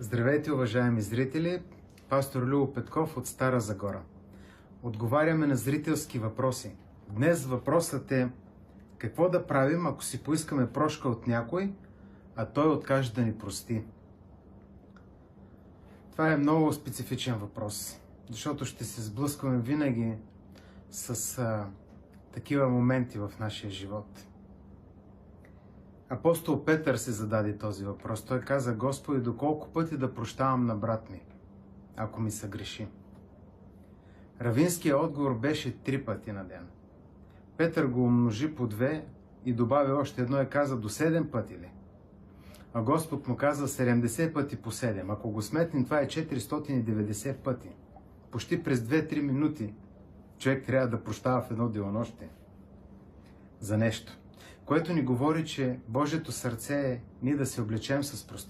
Здравейте, уважаеми зрители! Пастор Любо Петков от Стара Загора. Отговаряме на зрителски въпроси. Днес въпросът е: какво да правим, ако си поискаме прошка от някой, а той откаже да ни прости? Това е много специфичен въпрос, защото ще се сблъскваме винаги с такива моменти в нашия живот. Апостол Петър се зададе този въпрос. Той каза: Господи, доколко пъти да прощавам на брат ми, ако ми съгреши? Равинският отговор беше 3 пъти на ден. Петър го умножи по 2 и добави още едно и каза: до 7 пъти ли? А Господ му каза 70 пъти по 7. Ако го сметнем, това е 490 пъти. Почти през 2-3 минути човек трябва да прощава в едно денонощие за нещо, което ни говори, че Божието сърце е ние да се облечем с простителност.